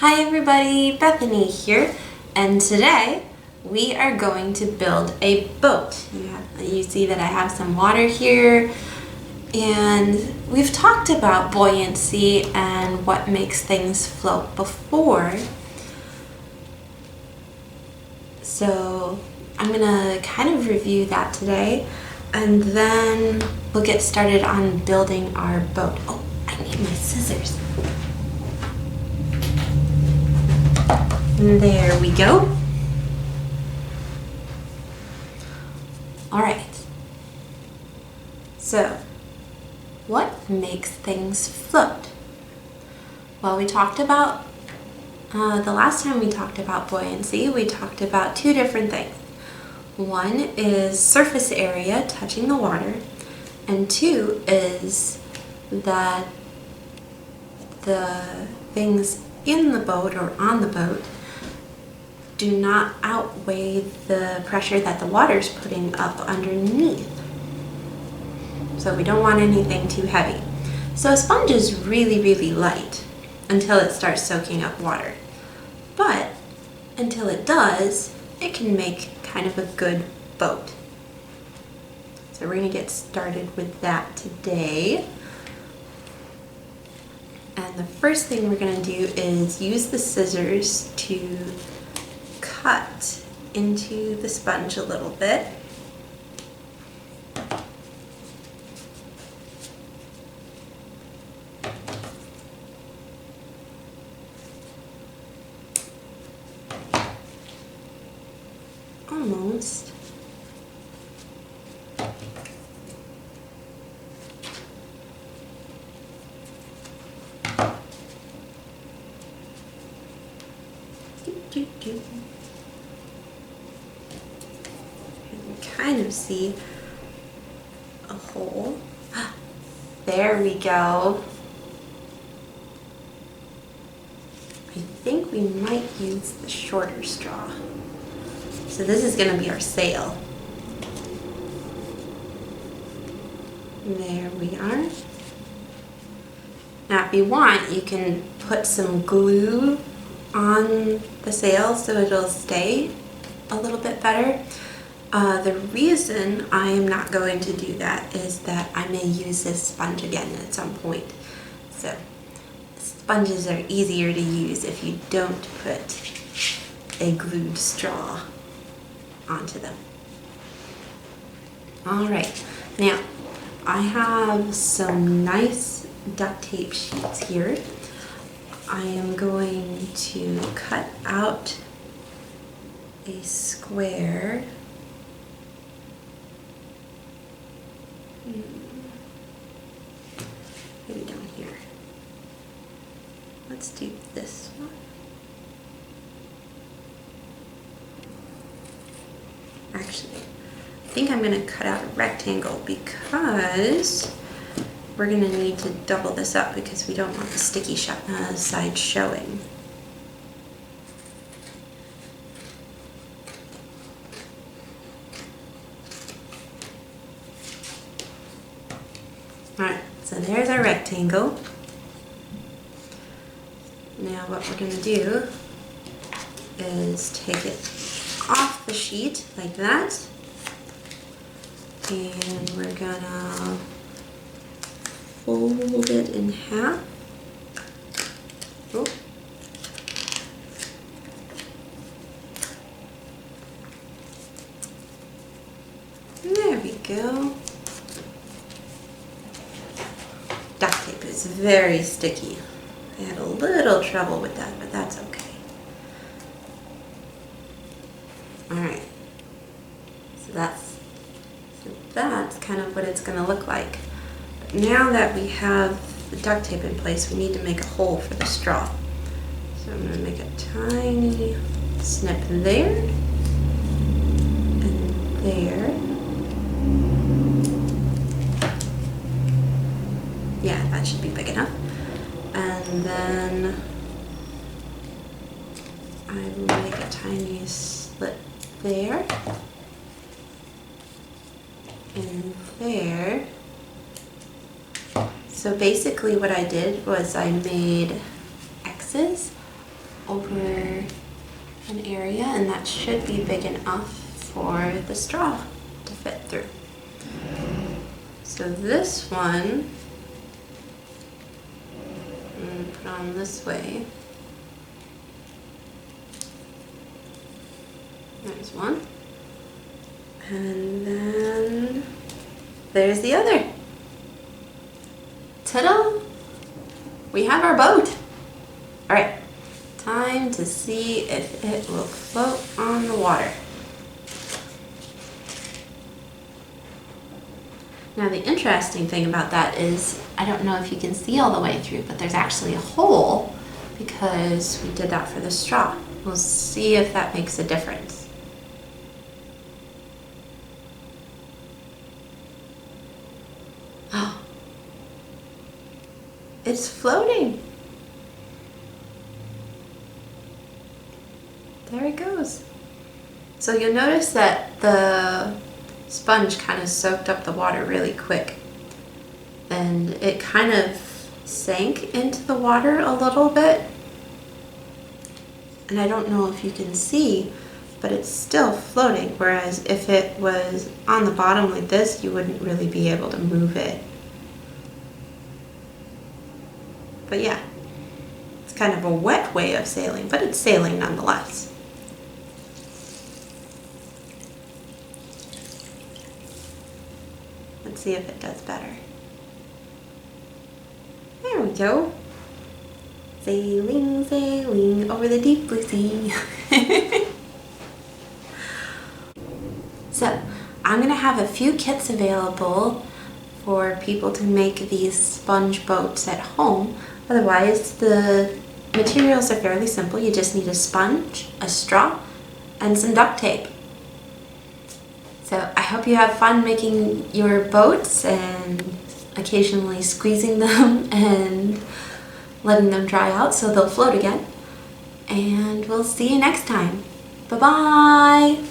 Hi everybody, Bethany here, and today we are going to build a boat. You see that I have some water here, and we've talked about buoyancy and what makes things float before. So I'm gonna kind of review that today, and then we'll get started on building our boat. Oh, I need my scissors. There we go. All right. So, what makes things float? Well, we talked about, the last time we talked about buoyancy, we talked about two different things. One is surface area touching the water, and two is that the things in the boat or on the boat do not outweigh the pressure that the water's putting up underneath. So we don't want anything too heavy. So a sponge is really, really light until it starts soaking up water. But until it does, it can make kind of a good boat. So we're gonna get started with that today. And the first thing we're gonna do is use the scissors to cut into the sponge a little bit. Almost. You can kind of see a hole. There we go. I think we might use the shorter straw. So this is going to be our sail. There we are. Now if you want, you can put some glue on the sail so it'll stay a little bit better. The reason I am not going to do that is that I may use this sponge again at some point. So sponges are easier to use if you don't put a glued straw onto them. All right, now I have some nice duct tape sheets here. I am going to cut out a square. Maybe down here. Let's do this one. Actually, I think I'm going to cut out a rectangle because we're going to need to double this up because we don't want the sticky side showing. Alright, so there's our rectangle. Now what we're going to do is take it off the sheet like that, and we're gonna fold it in half. Oh. There we go. Duct tape is very sticky. I had a little trouble with that, but that's okay. Alright, so that's kind of what it's going to look like. But now that we have the duct tape in place, we need to make a hole for the straw. So I'm going to make a tiny snip there and there. Yeah, that should be big enough. And then I will make a tiny slit there and there. So basically what I did was I made X's over an area, and that should be big enough for the straw to fit through. So this one, I'm going to put on this way. There's one. And then there's the other. Ta-da! We have our boat. All right, time to see if it will float on the water. Now the interesting thing about that is, I don't know if you can see all the way through, but there's actually a hole because we did that for the straw. We'll see if that makes a difference. Oh, it's floating. There it goes. So you'll notice that the sponge kind of soaked up the water really quick, and it kind of sank into the water a little bit, and I don't know if you can see, but it's still floating, whereas if it was on the bottom like this, you wouldn't really be able to move it. But yeah, it's kind of a wet way of sailing, but it's sailing nonetheless. Let's see if it does better. There we go. Sailing, sailing over the deep blue sea. So, I'm going to have a few kits available for people to make these sponge boats at home. Otherwise, the materials are fairly simple. You just need a sponge, a straw, and some duct tape. So I hope you have fun making your boats and occasionally squeezing them and letting them dry out so they'll float again. And we'll see you next time. Bye-bye!